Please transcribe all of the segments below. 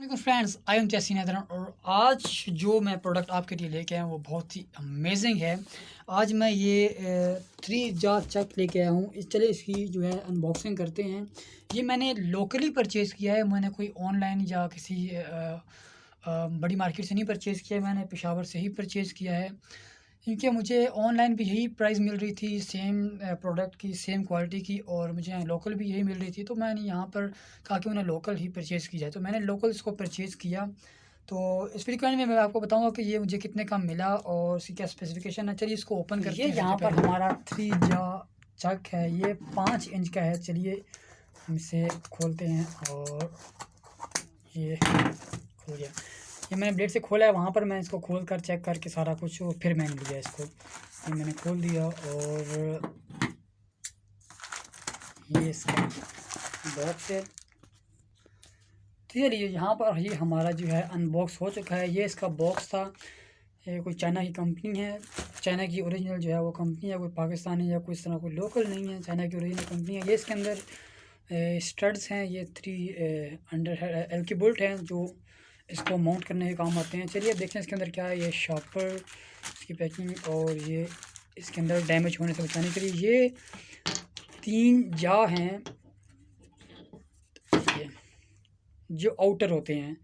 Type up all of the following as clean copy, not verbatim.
देखो friends, I am जैसी नैदरन और आज जो मैं प्रोडक्ट आपके लिए लेके आया हूँ वो बहुत ही अमेजिंग है। आज मैं ये 3 जार चक लेके आया हूँ। चलिए इसकी जो है अनबॉक्सिंग करते हैं। ये मैंने लोकली परचेज़ किया है, मैंने कोई ऑनलाइन या किसी बड़ी मार्केट से नहीं परचेज़ किया है, मैंने पेशावर से ही परचेज़ किया है। क्योंकि मुझे ऑनलाइन भी यही प्राइस मिल रही थी सेम प्रोडक्ट की, सेम क्वालिटी की, और मुझे यहाँ लोकल भी यही मिल रही थी, तो मैंने यहाँ पर कहा कि उन्हें लोकल ही परचेज़ की जाए, तो मैंने लोकल इसको परचेज़ किया। तो इस वीडियो में मैं आपको बताऊँगा कि ये मुझे कितने का मिला और इसकी क्या स्पेसिफ़िकेशन है। चलिए इसको ओपन करते हैं। ये यहाँ पर हमारा 3 जा चक है, ये 5 इंच का है। चलिए हम इसे खोलते हैं और ये खुल गया। ये मैंने ब्लेड से खोला है, वहाँ पर मैं इसको खोल कर चेक करके सारा कुछ फिर मैंने लिया इसको। ये मैंने खोल दिया और ये इसका बॉक्स है। तो चलिए यहाँ पर ये हमारा जो है अनबॉक्स हो चुका है। ये इसका बॉक्स था। ये कोई चाइना की कंपनी है, चाइना की ओरिजिनल जो है वो कंपनी है, कोई पाकिस्तानी या कोई इस तरह कोई लोकल नहीं है, चाइना की ओरिजिनल कंपनी है। ये इसके अंदर स्टड्स हैं, ये 3 अंडर एल की बोल्ट हैं जो इसको माउंट करने के काम आते हैं। चलिए अब देखते हैं इसके अंदर क्या है। ये शॉपर, इसकी पैकिंग, और ये इसके अंदर डैमेज होने से बचाने के लिए ये 3 जा हैं, ये जो आउटर होते हैं,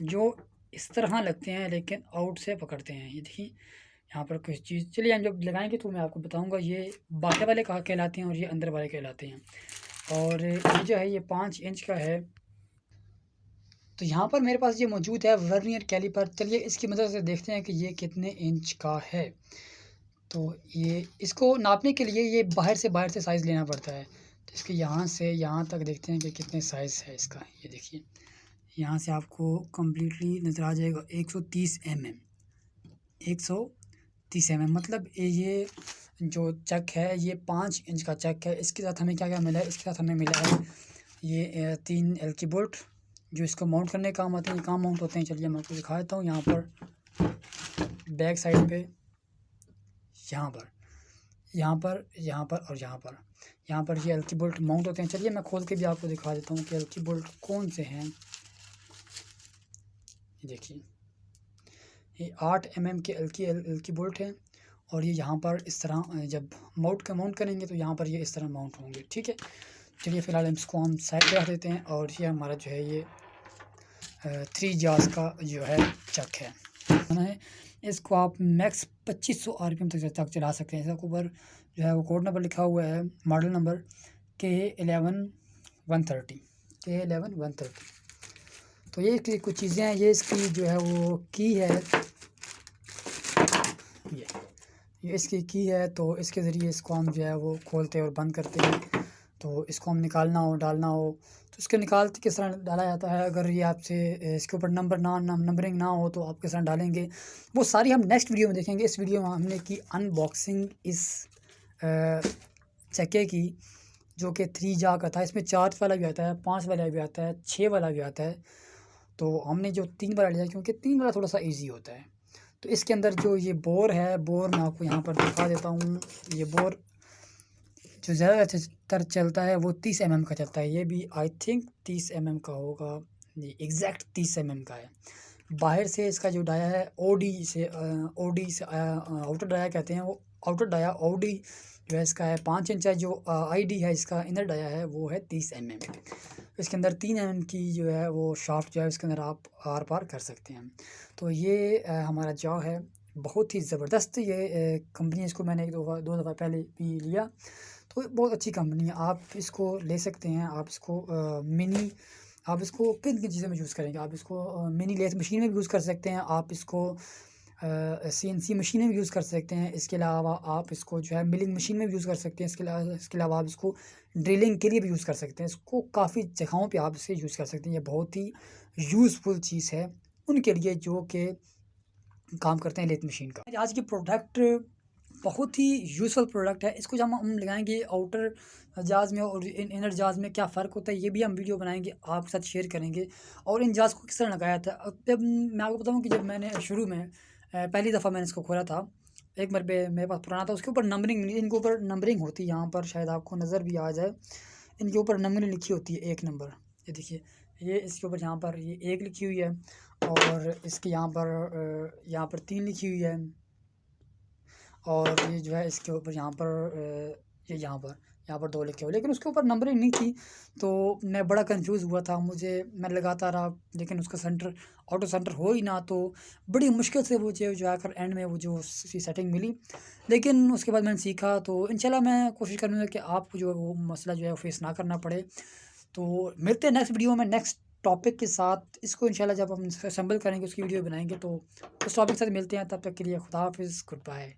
जो इस तरह लगते हैं लेकिन आउट से पकड़ते हैं। ये देखिए यहाँ पर कुछ चीज़, चलिए हम जब लगाएंगे तो मैं आपको बताऊंगा। ये बाहर वाले कहाँ कहलाते हैं और ये अंदर वाले कहलाते हैं। और ये जो है ये 5 इंच का है। तो यहाँ पर मेरे पास ये मौजूद है वर्नियर कैलिपर। चलिए इसकी मदद से देखते हैं कि ये कितने इंच का है। तो ये इसको नापने के लिए ये बाहर से साइज़ लेना पड़ता है। तो इसके यहाँ से यहाँ तक देखते हैं कि कितने साइज़ है इसका। ये देखिए यहाँ से आपको कम्प्लीटली नज़र आ जाएगा 130 mm, 130 mm, मतलब ये जो चक है ये 5 इंच का चक है। इसके साथ हमें क्या क्या मिला है, इसके साथ हमें मिला है ये 3 एल की बोल्ट जो इसको माउंट करने का काम आते हैं। ये कहाँ माउंट होते हैं, चलिए मैं आपको दिखा देता हूँ। यहाँ पर बैक साइड पे, यहाँ पर, यहाँ पर, यहाँ पर और यहाँ पर ये एल की बोल्ट माउंट होते हैं। चलिए मैं खोल के भी आपको दिखा देता हूँ कि एल की बोल्ट कौन से हैं। ये देखिए ये 8 mm के एल की बोल्ट है, और ये यहाँ पर इस तरह जब माउंट करेंगे तो यहाँ पर ये इस तरह माउंट होंगे। ठीक है, चलिए फ़िलहाल इसको हम साइड पे रख देते हैं। और ये हमारा जो है ये 3 जार्स का जो है चक है। इसको आप मैक्स 2500 RPM तक चला सकते हैं। इसके ऊपर जो है वो कोड नंबर लिखा हुआ है, मॉडल नंबर K11130, K11130। तो ये कुछ चीज़ें हैं। ये इसकी जो है वो की है, ये इसकी की है। तो इसके ज़रिए इसको हम जो है वो खोलते और बंद करते हैं। तो इसको हम निकालना हो, डालना हो, तो इसको निकालते किस तरह डाला जाता है। अगर ये आपसे इसके ऊपर नंबरिंग ना हो तो आप किस तरह डालेंगे, वो सारी हम नेक्स्ट वीडियो में देखेंगे। इस वीडियो में हमने की अनबॉक्सिंग इस चक्के की, जो कि 3 जा का था। इसमें 4 वाला भी आता है, 5 वाला भी आता है, 6 वाला भी आता है। तो हमने जो 3 वाला लिया क्योंकि 3 वाला थोड़ा सा ईजी होता है। तो इसके अंदर जो ये बोर है, बोर मैं आपको यहाँ पर दिखा देता हूँ। ये बोर जो ज़्यादातर चलता है वो 30 mm का चलता है। ये भी आई थिंक 30 mm का होगा, ये एग्जैक्ट 30 mm का है। बाहर से इसका जो डाया है ओडी से आउटर डाया कहते हैं, वो आउटर डाया ओडी जो है इसका है 5 इंच है। जो आईडी है इसका इनर डाया है वो है 30 mm। इसके अंदर 3 mm की जो है वो शाफ्ट जो है इसके अंदर आप आर पार कर सकते हैं। तो ये हमारा जॉ है, बहुत ही ज़बरदस्त। ये कंपनी, इसको मैंने 2 दफ़ा पहले भी लिया, तो बहुत अच्छी कंपनी है। आप इसको ले सकते हैं। आप इसको मिनी, आप इसको किन किन चीज़ों में यूज़ करेंगे। आप इसको मिनी लेथ मशीन में भी यूज़ कर सकते हैं, आप इसको CNC मशीन में भी यूज़ कर सकते हैं। इसके अलावा आप इसको जो है मिलिंग मशीन में भी यूज़ कर सकते हैं। इसके अलावा आप इसको ड्रिलिंग के लिए भी यूज़ कर सकते हैं। इसको काफ़ी जगहों पे आप इसे यूज़ कर सकते हैं। ये बहुत ही यूज़फुल चीज़ है उनके लिए जो कि काम करते हैं लेथ मशीन का। आज की प्रोडक्ट बहुत ही यूज़फुल प्रोडक्ट है। इसको जब हम लगाएंगे आउटर जाज में और इनर जाज में क्या फ़र्क होता है, ये भी हम वीडियो बनाएंगे, आपके साथ शेयर करेंगे। और इन जाज को किस तरह लगाया था। अब जब मैं आपको बताऊँ कि जब मैंने शुरू में पहली दफ़ा मैंने इसको खोला था, एक मरबे मेरे पास पुराना था, उसके ऊपर नंबरिंग, इनके ऊपर नंबरिंग होती है। यहाँ पर शायद आपको नज़र भी आ जाए, इनके ऊपर नंबरिंग लिखी होती है 1 नंबर। ये देखिए ये इसके ऊपर यहाँ पर ये 1 लिखी हुई है और इसके यहाँ पर 3 लिखी हुई है और ये जो है इसके ऊपर ये यहाँ पर 2 लिखे हुए, लेकिन उसके ऊपर नंबरिंग नहीं थी, तो मैं बड़ा कन्फ्यूज़ हुआ था। मैं लगाता रहा, लेकिन उसका ऑटो सेंटर हो ही ना, तो बड़ी मुश्किल से मुझे जो आकर एंड में वो जो सी सेटिंग मिली। लेकिन उसके बाद मैंने सीखा, तो इंशाल्लाह मैं कोशिश करूँगा कि आपको जो है वो मसला जो है फेस ना करना पड़े। तो मिलते हैं नेक्स्ट वीडियो में नेक्स्ट टॉपिक के साथ। इसको इंशाल्लाह जब हम असेंबल करेंगे, उसकी वीडियो बनाएँगे, तो उस टॉपिक के साथ मिलते हैं। तब तक के लिए खुदा हाफ़िज़, गुड बाय।